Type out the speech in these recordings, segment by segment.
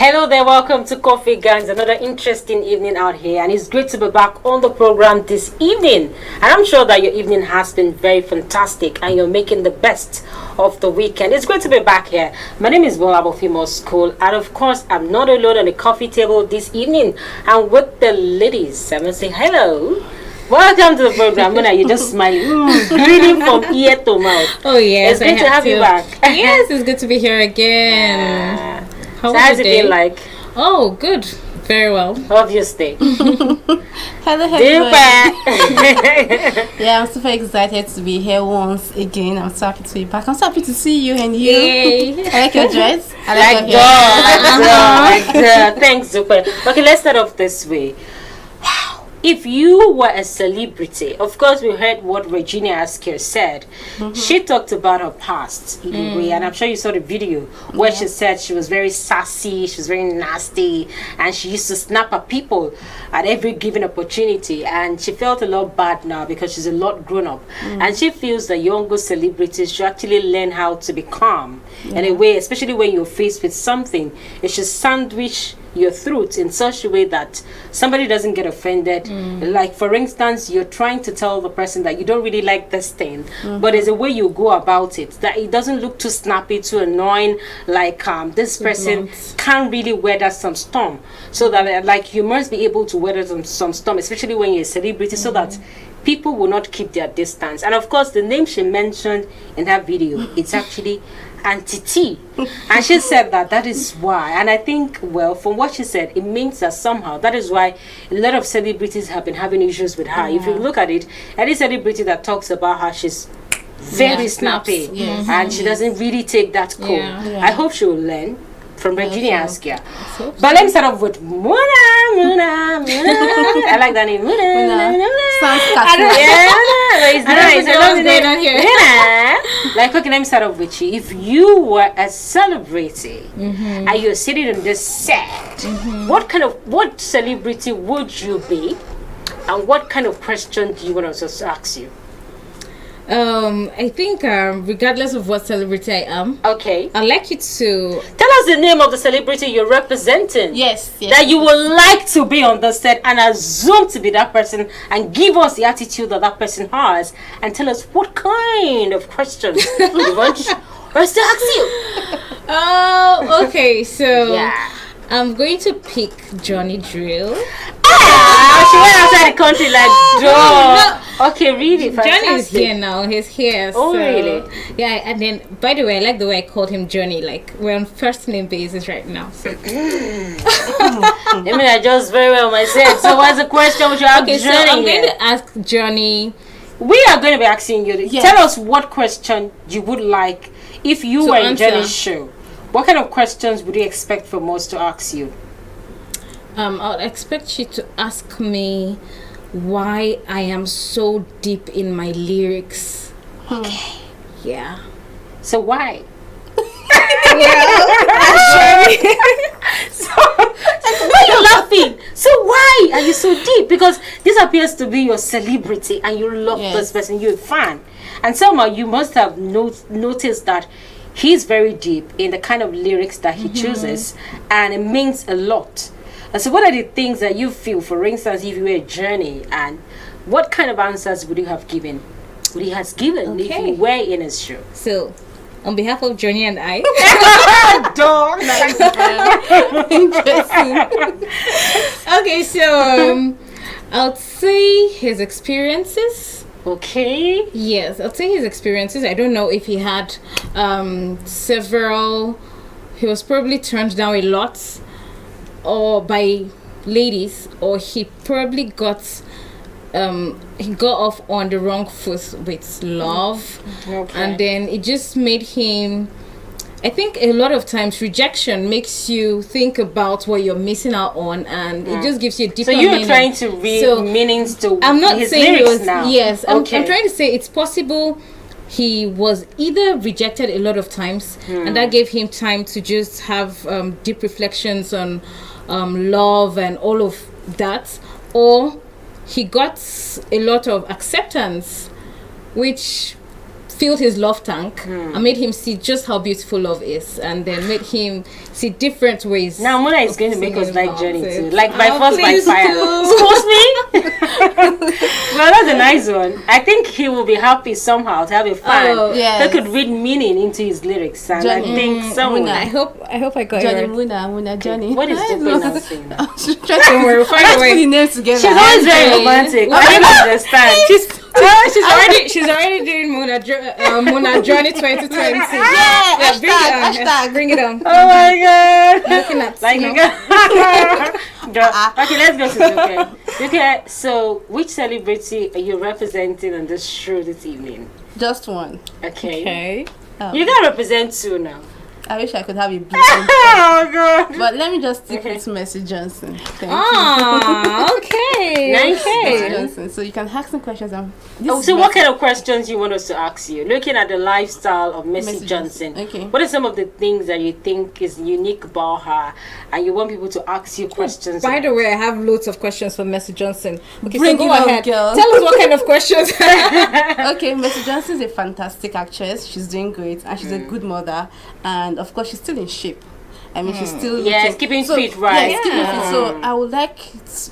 Hello there, welcome to Coffee Gangs. Another interesting evening out here, and it's great to be back on the program this evening. And I'm sure that your evening has been very fantastic and you're making the best of the weekend. It's great to be back here. My name is Bola Bofimo School, and of course, I'm not alone on the coffee table this evening. I'm with the ladies. I'm going to say hello. Welcome to the program. Mona, you're just smiling. Greeting from ear to mouth. Oh, yes. It's good to have you back. Yes, it's good to be here again. Yeah. How So was how's your it day? been like? Oh, good. Very well. Obviously. Hello, Yeah, I'm super excited to be here once again. I'm so happy to be back. I'm so happy to see you and you. Yay. I like your dress. I Like Thanks, Zupa. Okay, let's start off this way. Wow. If you were a celebrity, of course, we heard what Regina Asker said. She talked about her past in a way, and I'm sure you saw the video where she said she was very sassy, she was very nasty, and she used to snap at people at every given opportunity. And she felt a lot bad now because she's a lot grown up, and she feels that younger celebrities should actually learn how to be calm in a way, especially when you're faced with something. It should sandwich your throat in such a way that somebody doesn't get offended. Like, for instance, you're trying to tell the person that you don't really like this thing, but there's a way you go about it that it doesn't look too snappy, too annoying, like this person can't really weather some storm. So that like you must be able to weather some storm, especially when you're a celebrity, so that people will not keep their distance. And of course, the name she mentioned in that video, it's actually Auntie T. And she said that is why. And I think, well, from what she said, it means that somehow that is why a lot of celebrities have been having issues with her. If you look at it, any celebrity that talks about her, she's very snappy. And she doesn't really take that cool. I hope she will learn from Regina Askia. But let me start off with Muna. I like that name. Muna. Sounds It's nice. I love the name. Like, okay, let me start off with you. If you were a celebrity and you're sitting on this set, what celebrity would you be? And what kind of question do you want us to ask you? I think regardless of what celebrity I am, Okay. I'd like you to Tell us the name of the celebrity you're representing. Yes. That you would like to be on the set and assume to be that person, and give us the attitude that person has, and tell us what kind of questions you want us to ask you. Oh, okay. So Yeah. I'm going to pick Johnny Drill. She went outside the country like, duh. Okay, really? Johnny is here now. He's here. Oh, so, really? Yeah, and then, by the way, I like the way I called him Johnny. Like, we're on first name basis right now. So. I mean, I just very well myself. So what's the question which you have Okay, so Johnny I'm going here? to ask Johnny We are going to be asking you. Yes. Tell us what question you would like if you To were in answer. Johnny's show. What kind of questions would you expect from us to ask you? I'll expect you to ask me why I am so deep in my lyrics. Okay. Yeah. So why? So why are you laughing? So why are you so deep? Because this appears to be your celebrity and you love this person, you're a fan. And somehow you must have noticed that he's very deep in the kind of lyrics that he chooses, and it means a lot. And so what are the things that you feel, for instance, if you were a Journey, and what kind of answers would you have given? Would he has given if you were in his show? So, on behalf of Johnny and I, okay, so I'll say his experiences. Okay. Yes, I'll say his experiences. I don't know if he had several. He was probably turned down a lot, or by ladies, or he probably got off on the wrong foot with love, and then it just made him. I think a lot of times rejection makes you think about what you're missing out on, and it just gives you a deeper So you're meaning. trying to read meanings to I'm not his saying lyrics it was now. yes. Okay. I'm trying to say it's possible he was either rejected a lot of times, and that gave him time to just have deep reflections on love and all of that, or he got a lot of acceptance, which filled his love tank and made him see just how beautiful love is, and then made him see different ways. Now Muna is going to make us singing like Johnny about it. too, like by force by please fire. do. Excuse me. Well, that's a nice one. I think he will be happy somehow to have a fan Oh, yes. who could read meaning into his lyrics, and I Johnny. think someone. I hope I got Johnny it right. Muna, Johnny. What is I Dupe don't now know. saying now? I'm just trying to We'll find a put way. the names together. She's always very Okay. romantic. I don't understand. She's already doing Muna Johnny 2020. Yeah, hashtag. Bring it on. Oh my god. Looking at Like you you know. got. Okay, let's go to Dupe. Okay, so which celebrity are you representing on this show this evening? Just one. Okay. Okay. You can represent two now. I wish I could have a blue. Oh god. But let me just stick Okay. with Mercy Johnson. Thank Ah, okay. Nice. you. Mercy Okay. Johnson. So you can ask some questions. Oh, so what kind of questions you want us to ask you? Looking at the lifestyle of Mercy Mercy Johnson, Johnson. Okay. what are some of the things that you think is unique about her, and you want people to ask you questions? By about? the way, I have loads of questions for Mercy Johnson. Okay, Bring so it go on, ahead. girl. Tell us what kind of questions. Okay, Mercy Johnson is a fantastic actress. She's doing great, and she's a good mother. And of course, she's still in shape. I mean, she's still Yes, looking- keeping so, fit, right? Yes, keeping Yeah. fit. So I would like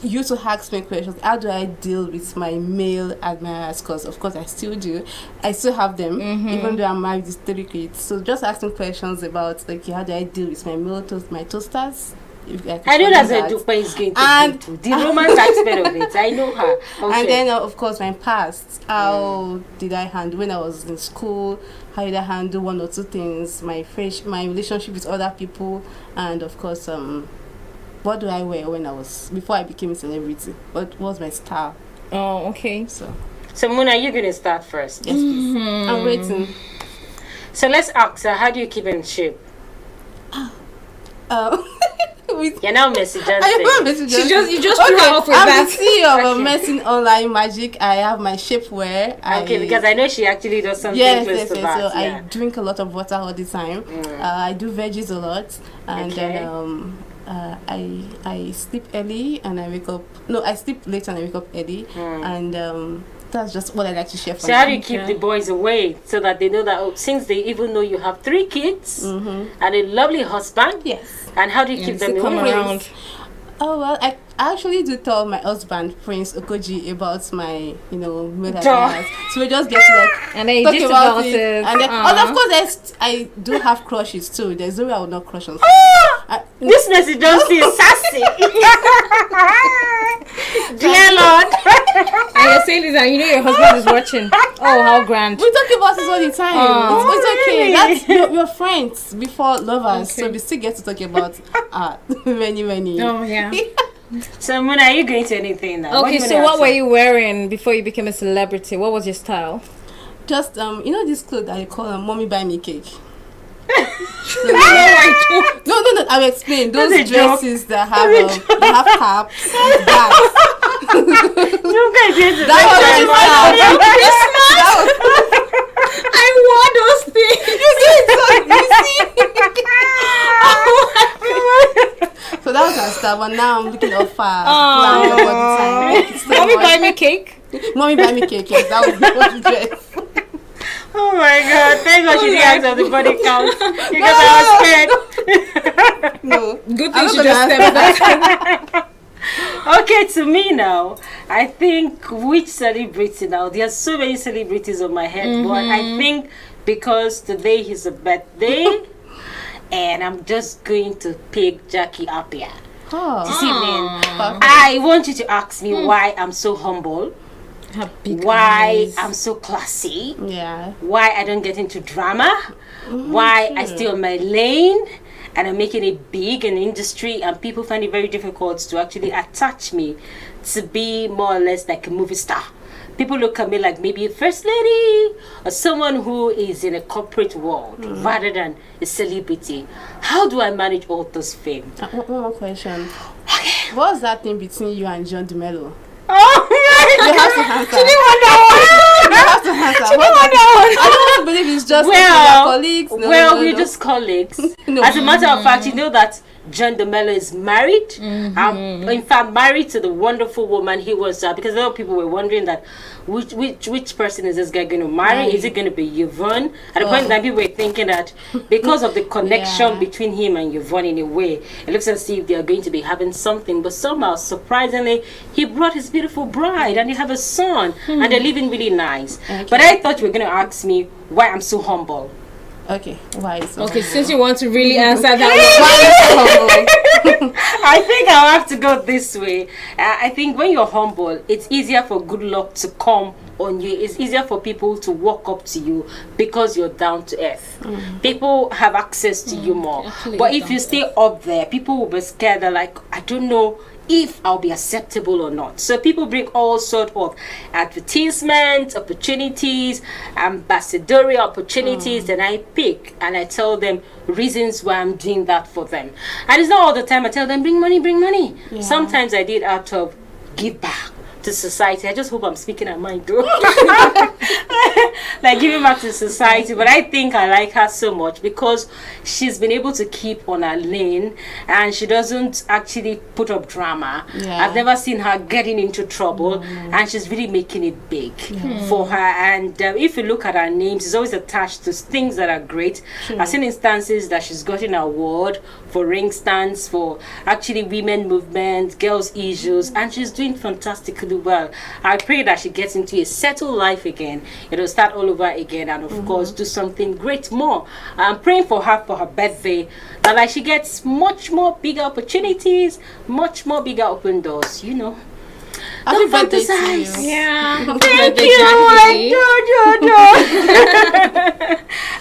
you to ask me questions. How do I deal with my male admirers? Because of course I still do. I still have them, even though I'm married with 3 kids. So just asking questions about like how do I deal with my my toasters? If I could I know call that's them what that. Dupe is going to And- do. The romance aspect of it, I know her. Okay. And then, of course, my past. How did I handle when I was in school? How did I handle 1 or 2 things? My relationship with other people, and of course, what do I wear before I became a celebrity? What was my style? Oh, okay. So So Muna, you're going to start first. yes, please. I'm waiting. So let's ask her, how do you keep in shape? With You're now Mercy I Johnson. am Mercy Johnson. You just threw her off with I'm that. the CEO of Okay. Mercy Online Magic. I have my shapewear. Okay, because I know she actually does something yes, close yes, to yes. that. So yeah. I drink a lot of water all the time. I do veggies a lot, and Okay. then I sleep early and I wake up. No, I sleep late and I wake up early, and that's just what I like to share. For So how do you now. keep the boys away so that they know that since they even know you have 3 kids and a lovely husband? Yes. And how do you keep them to come away? around. Oh well, I actually do tell my husband Prince Okoji about my male Duh. admirers. So we just get to like And then you talk just about about it, it. and then Aw. of course I do have crushes too. There's no way I would not crush on. This Mercy Johnson is sassy. Dear Lord. And you're saying this, and you know your husband is watching. Oh, how grand. We talk about this all the time. Oh. It's okay. Really? That's your friends before lovers, so Okay. we still get to talk about many. Oh, yeah. So Muna, are you going to anything now? Okay, so what were you wearing before you became a celebrity? What was your style? Just this clothes that you call them "Mommy buy me cake." No, I'll explain. Those That's a joke. dresses that have caps, bags. You guys did it. That was my style. That was- I wore those things. So that was my style, but now I'm looking up far. Aw. All the time. Thank you so Mommy much. buy me cake. Mommy buy me cake. Yes, that was the dress. Oh my God! Thank God she didn't answer the body count because I was scared. No. Good I'm thing she not just gonna stepped back. Okay, to me now, I think which celebrity now? There are so many celebrities on my head, but I think because today is a birthday, and I'm just going to pick Jackie Appiah. Oh. This evening, Perfect. I want you to ask me why I'm so humble, Her big why eyes. I'm so classy, Yeah. why I don't get into drama, why I stay on my lane, and I'm making it big in the industry, and people find it very difficult to actually attach me to be more or less like a movie star. People look at me like maybe a first lady or someone who is in a corporate world rather than a celebrity. How do I manage all those fame? One more question. What was that thing between you and John DeMello? Oh You have to answer. You have to answer. I don't want to believe it's just your colleagues. No, well, no, we're no. just colleagues. No. As a matter of fact, you know that John DeMello is married. In fact, married to the wonderful woman he was, because a lot of people were wondering that which person is this guy going to marry? Is it going to be Yvonne? At the point in time, people were thinking that because of the connection between him and Yvonne, in a way, it looks as if they are going to be having something. But somehow, surprisingly, he brought his beautiful bride, and they have a son, and they're living really nice. Okay. But I thought you were going to ask me why I'm so humble. Okay, why so okay, since you want to really answer that one. I think I'll have to go this way. I think when you're humble, it's easier for good luck to come on you. It's easier for people to walk up to you because you're down to earth. People have access to you more. But if you stay up there, people will be scared. They're like, I don't know if I'll be acceptable or not. So people bring all sorts of advertisements, opportunities, ambassadorial opportunities, and I pick and I tell them reasons why I'm doing that for them. And it's not all the time I tell them, bring money, bring money. Yeah. Sometimes I did out of give back to society. I just hope I'm speaking her mind though. Like giving back to society. But I think I like her so much because she's been able to keep on her lane and she doesn't actually put up drama. I've never seen her getting into trouble and she's really making it big for her. And if you look at her name, she's always attached to things that are great. I've seen instances that she's gotten an award for ring stands, for actually women movement, girls issues, and she's doing fantastically well. I pray that she gets into a settled life again. It'll start all over again, and of course do something great more. I'm praying for her birthday, that like she gets much more bigger opportunities, much more bigger open doors, you know. Don't fantasize. Yeah. Thank you.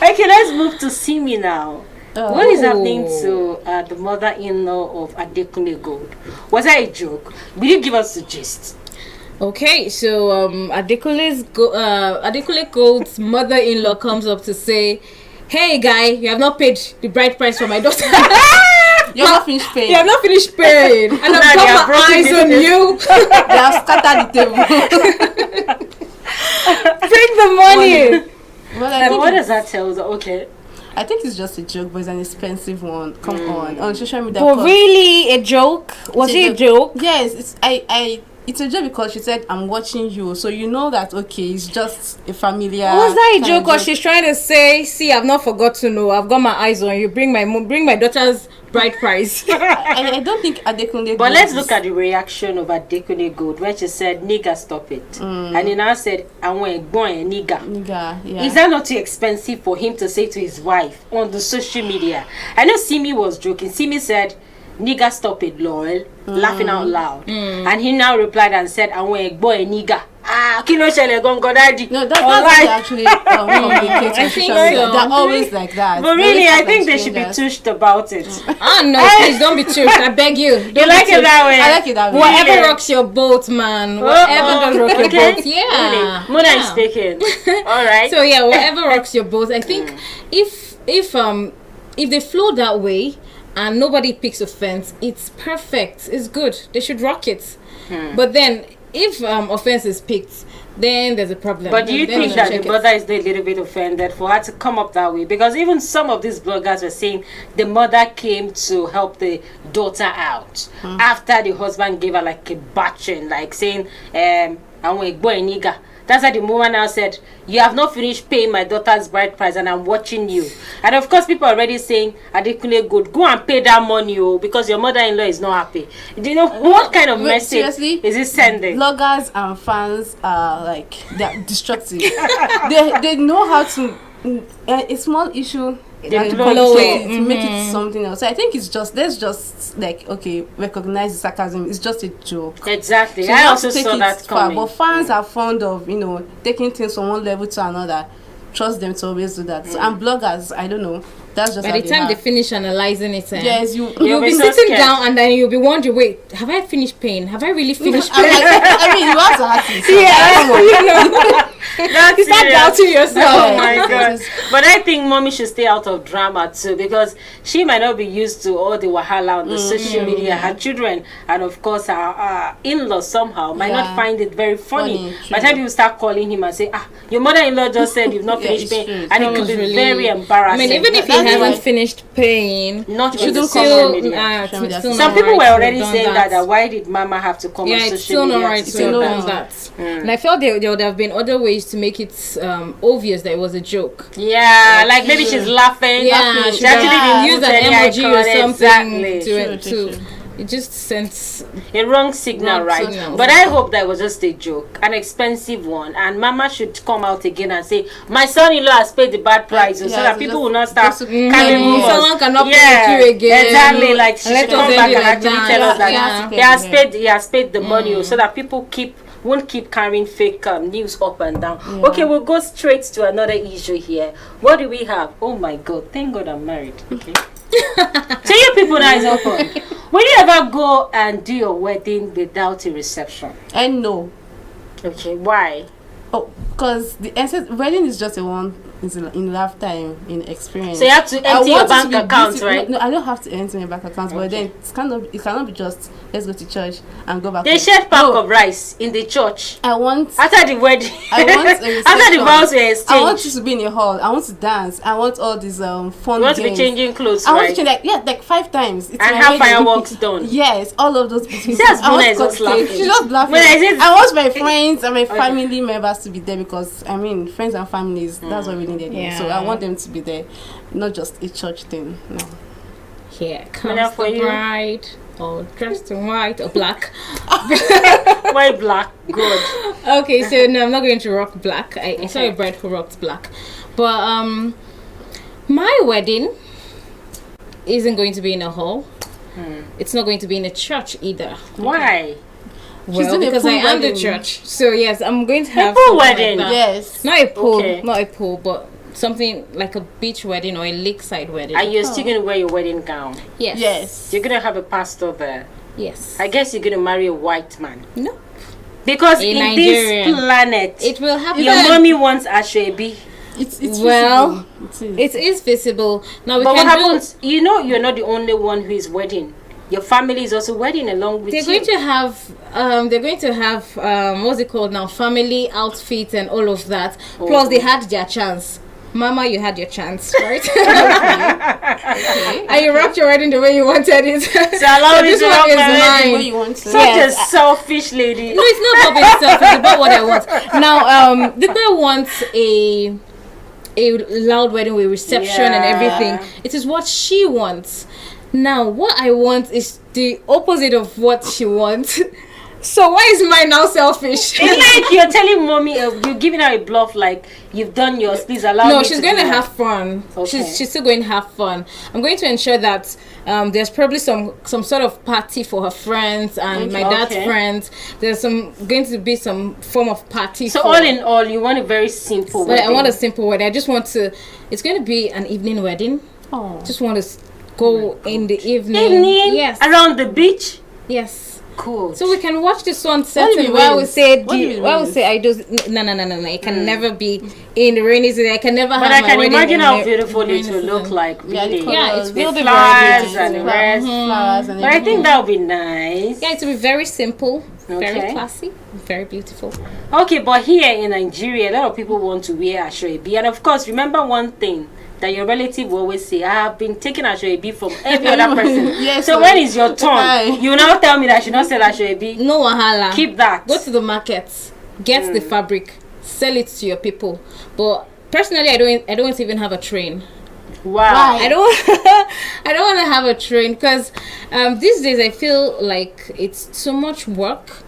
Okay, let's move to Simi now. What is happening to the mother-in-law of Adekunle Gold? Was that a joke? Will you give us the gist? Okay, so Adekunle Gold's mother-in-law comes up to say, "Hey guy, you have not paid the bride price for my daughter." You have not finished paying. You have not finished paying. And I've got my eyes on you. They have scattered the table. Bring the money. Well, what does that tell us? Okay. I think it's just a joke, but it's an expensive one. Come on social media. But really, a joke? Was it a joke? Yes, it's a joke because she said, "I'm watching you," so you know that it's just a familiar. Was that a joke, or she's trying to say, "See, I've not forgotten. No, I've got my eyes on you. Bring my daughter's bride price." I don't think Adekunle. But let's look at the reaction of Adekunle Gold when she said, "Nigga, stop it," and he now said, "I want boy nigga." Nigga, yeah. Is that not too expensive for him to say to his wife on the social media? I know Simi was joking. Simi said, "Nigga, stop it, lol," laughing out loud. And he now replied and said, "I want a boy, nigga." Kilo shele gongo daddy. No, that's actually complicated. I think so. They're always like that. But really, I think they should be tushed about it. No, please don't be tushed. I beg you. You like it that way? I like it that way. Whatever rocks your boat, man. Whatever does rock your boat. Yeah. Mona is speaking. All right. So yeah, whatever rocks your boat. I think if they flow that way and nobody picks offense, it's perfect. It's good. They should rock it. But then if offense is picked, then there's a problem. But do you think that the mother is a little bit offended for her to come up that way? Because even some of these bloggers were saying the mother came to help the daughter out after the husband gave her like a bashing, like saying, "I want a boy nigga." That's why the woman now said, "You have not finished paying my daughter's bride price and I'm watching you." And of course, people are already saying, "Adekunle Gold, go and pay that money, because your mother-in-law is not happy." Do you know what kind of message is it sending? Bloggers and fans are they're destructive. they know how to a small issue. They blow it to make it something else. So I think let's just recognize the sarcasm. It's just a joke. Exactly. So I also saw that coming. But fans are fond of taking things from one level to another. Trust them to always do that. And bloggers, I don't know. That's just by the time they finish analyzing it. Yes, you'll be so sitting down and then you'll be wondering, wait, have I finished paying? Have I really finished paying? I mean, you have to ask yourself. Yeah. That's You start serious. doubting yourself. Oh my god! Yes. But I think mommy should stay out of drama too, because she might not be used to all the wahala on the social media. Her children and of course her in-laws somehow might not Yeah. find it very funny. Funny, By the time people start calling him and say, your mother-in-law just said you've not Yeah, finished it's paying, true. and it That could was be really- very I embarrassing. mean, even if you That's haven't why- finished paying, not You on the shouldn't social still, media. Social media. still Some not people right were to already have done saying that why did mama have to come yeah, on it's social still not media right to to say have no. done that? that. And I felt there would have been other ways to make it obvious that it was a joke. Yeah, like maybe she's laughing. Yeah, she actually didn't use use an any emoji or icon, something exactly. to True. it just sends A wrong signal, Wrong right? signal. But I hope that was just a joke, an expensive one, and mama should come out again and say, my son-in-law has paid the bad price, so Yeah, that so people just- will not start just to- carrying rumors. someone cannot pay Yeah, with you again. exactly, like she Let should us come end back it and like actually that. tell us that Yeah. he has paid the money, so that people won't keep carrying fake news up and down. Okay, we'll go straight to another issue here. What do we have? Oh my god, thank god I'm married. Okay. So you people that is open. Will you ever go and do your wedding without a reception? I know. Okay, why? Oh, because the essence wedding is just a one in lifetime in experience. So you have to I empty your want it to bank be account, beautiful. right? No, I don't have to empty my bank account, but Okay. then it cannot be just let's go to church and go back. They home. shared pack No, of rice in the church I want after the wedding. I want a after the reception. vows were I want exchanged. you to be in a hall. I want to dance. I want all these fun You want to be games. changing clothes, I want right? to change like 5 times. It's And my have wedding. fireworks done. Yes, all of those beautiful See, as things. I want Mona is cut just cake. laughing. She's just laughing. When I said- I want my friends and my family members to be there because I mean friends and families. That's what we needed. Yeah. So I want them to be there, not just a church thing. No. here Mona, comes for the you? bride, all dressed in white or black. Why black? Good. Okay, so no, I'm not going to rock black. I saw a bride who rocked black, but my wedding isn't going to be in a hall. It's not going to be in a church either. Why? Well, doing a because I pool am the wedding. church, so yes, I'm going to have pool something wedding? Like that. Yes. Not a pool, Okay. not a pool, but something like a beach wedding or a lakeside wedding. Are you still gonna wear your wedding gown? Yes. Yes. You're gonna have a pastor there. Yes. I guess you're gonna marry a white man. No. Because A in Nigerian. this planet, It will happen. your mommy wants Ashwebi. It's Well, visible. It is. It is visible. Now we But can what do. happens? You know, you're not the only one who is wedding. Your family is also wedding along with They're you. going to have. What's it called now? Family outfits and all of that. Plus, they had their chance. Mama, you had your chance, right? And you rocked your wedding the way you wanted it. So allow me this to one rock is my The wedding. way you want to. Such Yes. a selfish lady. No, it's not about being selfish. It's about what I want. Now, the guy wants a loud wedding with reception and Yeah. everything. It is what she wants. Now, what I want is the opposite of what she wants. So why is mine now selfish? It's like you're telling mommy, you're giving her a bluff, like you've done yours. Please allow me. No, she's going to do have that. fun. Okay. She's still going to have fun. I'm going to ensure that there's probably some sort of party for her friends and my dad's Okay. friends. There's going to be some form of party. So for, all in all, you want a very simple but wedding. I want a simple wedding. I just want to. It's going to be an evening wedding. Oh. Just want to go in the evening. evening. Yes. Around the beach. Yes. Cool. So we can watch the sun What do you setting. mean While we rains? say, What do you mean while we rains? say, I do. No. It can never be in the rainy season. I can never But have I my can wedding imagine in how the beautiful rainy it will look season. like. Yeah, Really. the Yeah, colors, it The will be flowers very and beautiful. the rest. flowers and But I think everything. that would be nice. Yeah, it will be very simple, Okay. very classy, very beautiful. Okay, but here in Nigeria, a lot of people want to wear Ashwebi. And of course, remember one thing that your relative will always say, I have been taking Ashwebi from every other person. Yes, so so- when it's your turn, Hi. you now tell me that I should not sell Ashwebi. No wahala. Keep that. Go to the market, get the fabric, sell it to your people. But personally, I don't even have a train. Wow. Why? I don't I don't want to have a train because these days I feel like it's too much work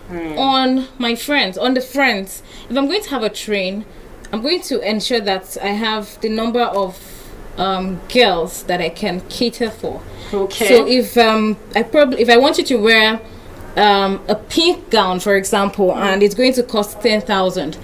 on my friends, on the friends. If I'm going to have a train, I'm going to ensure that I have the number of girls that I can cater for. Okay. So if if I want you to wear a pink gown, for example, and it's going to cost 10,000,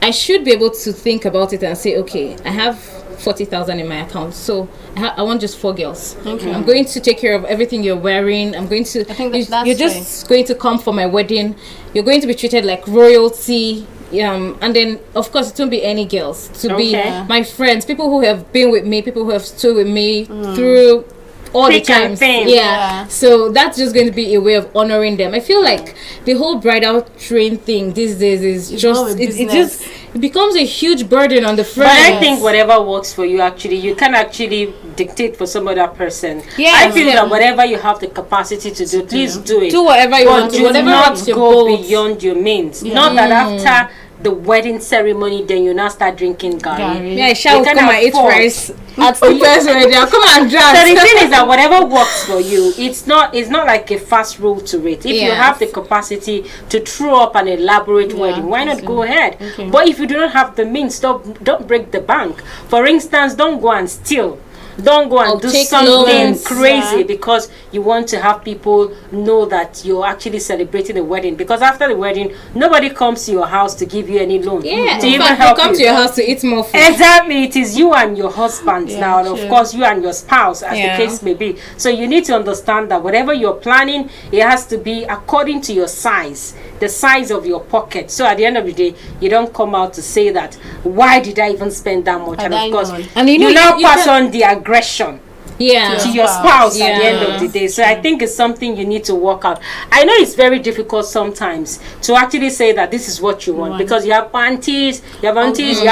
I should be able to think about it and say, okay, I have 40,000 in my account, so I want just 4 girls. Okay. I'm going to take care of everything you're wearing. I'm going to. I think that's you're just going to come for my wedding. You're going to be treated like royalty. and then of course it won't be any girls to be Okay. my friends, people who have been with me, people who have stood with me through all Thick the and times. thin. Yeah. So that's just going to be a way of honoring them. I feel like the whole bridal train thing these days is It's just not a it business. just it becomes a huge burden on the But friends. I think whatever works for you, actually, you can actually dictate for some other person. Yeah, I feel yeah. that whatever you have the capacity to do, please do it. do whatever you But want to, do whatever not rocks your go boat. beyond your means. Not that after the wedding ceremony, then you now start drinking gari. Gari. Yeah, shall You can come and eat afford. rice at the first wedding. I'll come and So the dance. thing is that whatever works for you, it's not like a fast rule to it. If you Yes. have the capacity to throw up an elaborate wedding, why not go ahead? Okay. But if you do not have the means, don't break the bank. For instance, don't go and steal. Don't go and Or do take something loans. crazy Yeah. because you want to have people know that you're actually celebrating the wedding. Because after the wedding, nobody comes to your house to give you any loan. Yeah, to in even fact, help they'll come you. to your house to eat more food. Exactly, it is you and your husband Yeah, now, and of true. course you and your spouse, as Yeah. the case may be. So you need to understand that whatever you're planning, it has to be according to your size, the size of your pocket. So at the end of the day, you don't come out to say that, why did I even spend that much? Had And I of course, known. And you know, now you pass can- on the aggression Yeah. to your spouse at the end Yeah. of the day. So I think it's something you need to work out. I know it's very difficult sometimes to actually say that this is what you want, because you have aunties, you have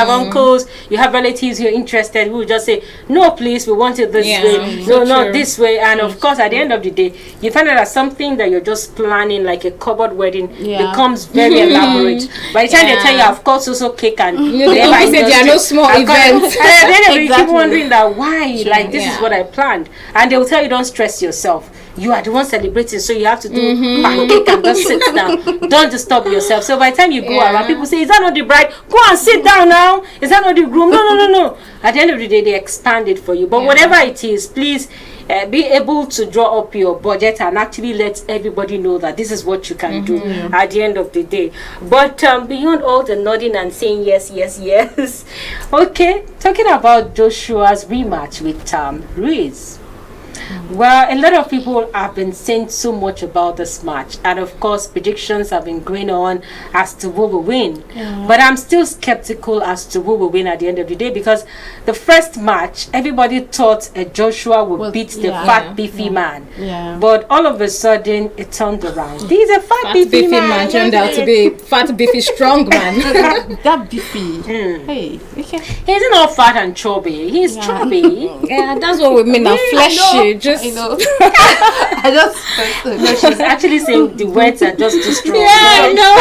uncles, you have relatives who are interested who will just say, no, please, we want it this Yeah, way, so no, not true. this way. And of course, at the end of the day, you find out that something that you're just planning, like a covered wedding, Yeah. becomes very elaborate. By the time they tell you, Yeah. of course, also cake and You whatever know, people say there are no industry. small And events. at the end of it, you keep Exactly. wondering that why, like this is Yeah. what I planned, and they will tell you don't stress yourself. You are the one celebrating, so you have to do pancake and just sit down. Don't disturb yourself. So by the time you go Yeah. around, people say, "Is that not the bride? Go and sit down now. Is that not the groom?" No. At the end of the day, they expand it for you. But Yeah. whatever it is, please be able to draw up your budget and actually let everybody know that this is what you can do at the end of the day. But beyond all the nodding and saying yes, yes, yes, okay, talking about Joshua's rematch with Ruiz. Well, a lot of people have been saying so much about this match, and of course, predictions have been going on as to who will win. But I'm still skeptical as to who will win at the end of the day, because the first match, everybody thought Joshua would beat the yeah. fat, beefy man. Yeah. But all of a sudden, it turned around. He's a fat, Fat beefy, beefy man. man turned out to be fat beefy strong man. That beefy. Hey, okay. He's not fat and chubby. He's chubby. Yeah, that's what we mean. Now fleshy, just I know. I just No, she's actually saying the words are just too strong. yeah, I know.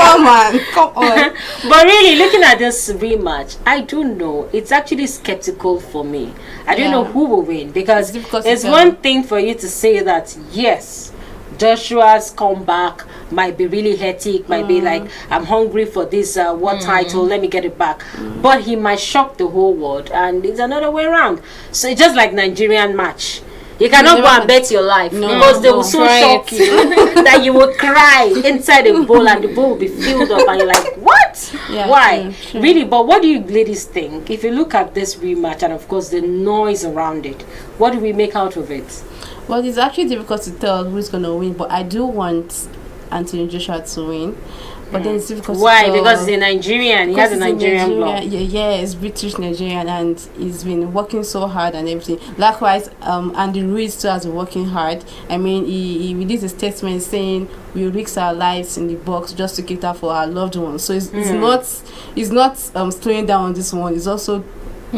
Come on, come on. But really, looking at this rematch, I don't know. It's actually skeptical for me. I don't know Yeah. who will win, because It's difficult to it's tell. one thing for you to say that, yes, Joshua's comeback might be really hectic, might be like, I'm hungry for this what title, let me get it back. But he might shock the whole world, and it's another way around. So it's just like Nigerian match. You cannot go and bet your life, because they will so Try shock it. you that you will cry inside a bowl, and the bowl will be filled up, and you're like, what? Yeah, Why? true, true. Really? But what do you ladies think? If you look at this rematch, and of course the noise around it, what do we make out of it? Well, it's actually difficult to tell who's gonna win, but I do want Anthony Joshua to win. But then it's difficult Why? to tell. Because he's a Nigerian. He has a Because he's Nigerian blood. Yeah, he's British Nigerian, and he's been working so hard and everything. Likewise, Andy Ruiz too has been working hard. I mean, he released a statement saying we risk our lives in the box just to cater for our loved ones. So he's not slowing down on this one. He's also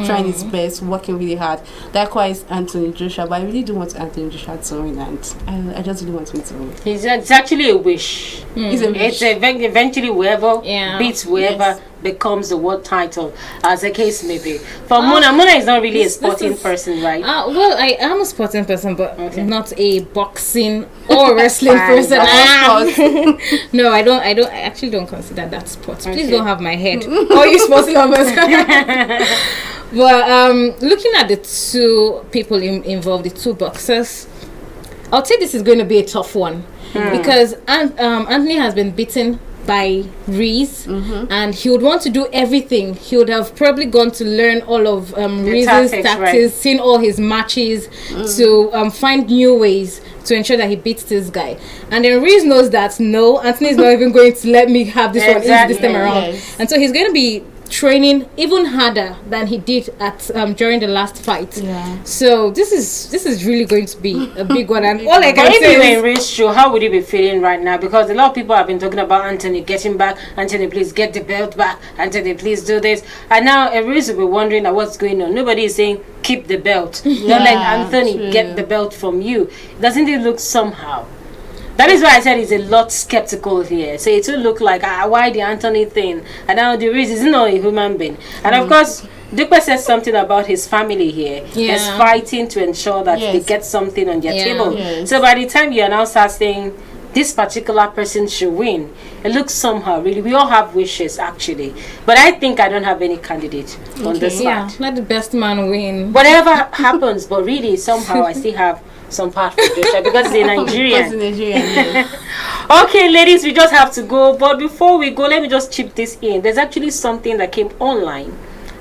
trying his best, working really hard. Likewise, Anthony Joshua, but I really do want Anthony Joshua to win, and I just really want him to win. It's actually a wish. It's a It's eventually whoever Yeah. beats whoever Yes. becomes the world title, as the case may be. For Mona is not really a this sporting is- person, right? Well, I am a sporting person, but Okay. not a boxing or wrestling Fine. person. Of No, I actually don't consider that sports. Please Okay. don't have my head. All you sports lovers. But looking at the two people involved, the two boxers, I'll say this is going to be a tough one because Anthony has been beaten by Reese, and he would want to do everything. He would have probably gone to learn all of Reese's tactics, tactics, right. seen all his matches to find new ways to ensure that he beats this guy. And then Reese knows that no, Anthony is not even going to let me have this one easy this time around. Yes. And so he's going to be training even harder than he did at during the last fight. Yeah. So this is really going to be a big one. And all I But can if you were say in is, Reed's shoe, how would you be feeling right now? Because a lot of people have been talking about Anthony getting back. Anthony, please get the belt back. Anthony, please do this. And now Reese will be wondering what's going on. Nobody is saying keep the belt. Don't let Anthony true. get the belt from you. Doesn't it look somehow? That is why I said he's a lot skeptical here. So it will look like why the Anthony thing, and now the reason is not a human being. And of course, Dupe says something about his family here. Yeah. He's fighting to ensure that they Yes. get something on their Yeah. table. Yes. So by the time you now start saying this particular person should win, it looks somehow really. We all have wishes actually, but I think I don't have any candidate on this yeah, side. let the best man win. Whatever happens, but really somehow I still have some part for Joshua because he's a Nigerian. Because in Nigeria, yes. Okay, ladies, we just have to go. But before we go, let me just chip this in. There's actually something that came online,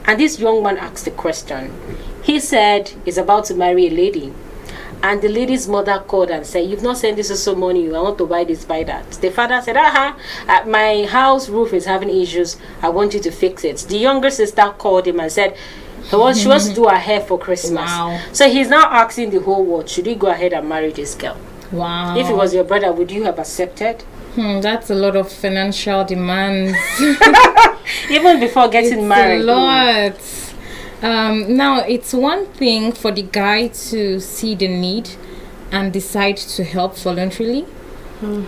and this young man asked a question. He said he's about to marry a lady, and the lady's mother called and said, "You've not sent this so money. I want to buy this, buy that." The father said, my house roof is having issues. I want you to fix it." The younger sister called him and said, she wants to do her hair for Christmas. Wow. So he's now asking the whole world, should he go ahead and marry this girl? Wow. If it was your brother, would you have accepted? That's a lot of financial demands. Even before getting married. A lot. Now, it's one thing for the guy to see the need and decide to help voluntarily.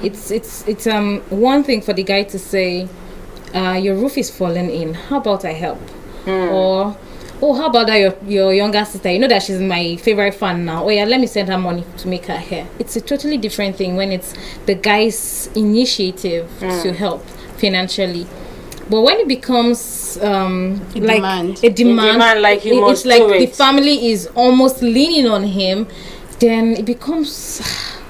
It's one thing for the guy to say, your roof is falling in. How about I help? Or, oh, how about that your younger sister? You know that she's my favorite fan now. Oh yeah, let me send her money to make her hair. It's a totally different thing when it's the guy's initiative to help financially. But when it becomes like demand. a demand, like he it's must like do the it. family is almost leaning on him, then it becomes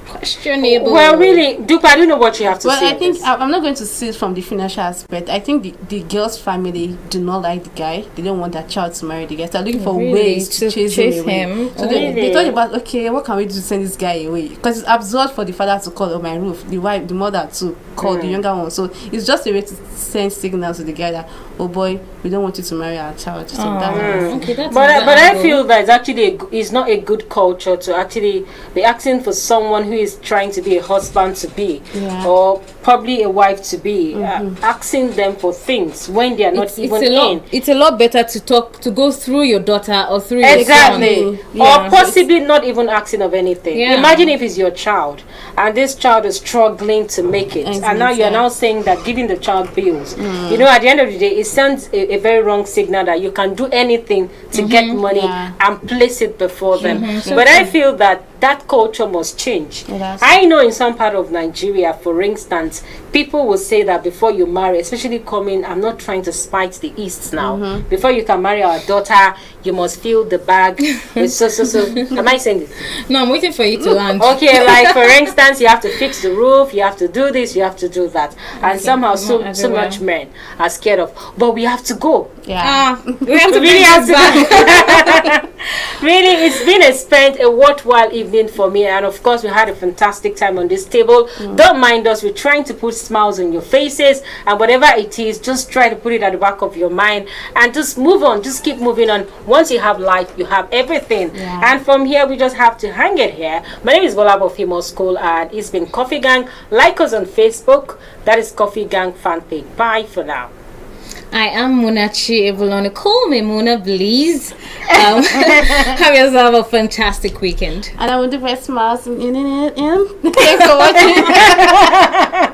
questionable. Well, really, Dupe, I don't know what you have to Well, say. I think this. I'm not going to see it from the financial aspect. I think the girl's family do not like the guy. They don't want their child to marry the guy. So they're looking for Really? ways to To chase chase him away. him? So Really? they thought about, okay, what can we do to send this guy away? Because it's absurd for the father to call on my roof, the wife, the mother to call the younger one. So it's just a way to send signals to the guy that, oh boy, we don't want you to marry our child. So that's Okay, that's But another I angle. feel that it's actually it's not a good culture to actually be asking for someone who is trying to be a husband to be, Yeah. or probably a wife to be, asking them for things when they are not even in. It's a lot better to go through your daughter or through Exactly. your son. Or possibly not even asking of anything. Yeah. Imagine if it's your child and this child is struggling to make it, and now you're now saying that giving the child bills, you know, at the end of the day, it sends a very wrong signal that you can do anything to get money and place it before them. But I feel that culture must change. Yeah, I know in some part of Nigeria, for instance, people will say that before you marry, especially coming, I'm not trying to spite the East now, before you can marry our daughter, you must fill the bag with so. Am I saying this? No, I'm waiting for you to land. Okay, like for instance, you have to fix the roof, you have to do this, you have to do that, and somehow not so everywhere. much men are scared of. But we have to go. Yeah. We have to Really bring have this back. Really, it's been a worthwhile evening for me, and of course we had a fantastic time on this table. Don't mind us, we're trying to put smiles on your faces, and whatever it is, just try to put it at the back of your mind and just move on, just keep moving on. Once you have life, you have everything. And from here we just have to hang it here. My name is Bolabo Female School, and it's been Coffee Gang. Like us on Facebook, that is Coffee Gang fan page. Bye for now. I am Munachi Evolona. Call me Muna, please. Have yourself a fantastic weekend. And I want to press smiles. Thanks for watching.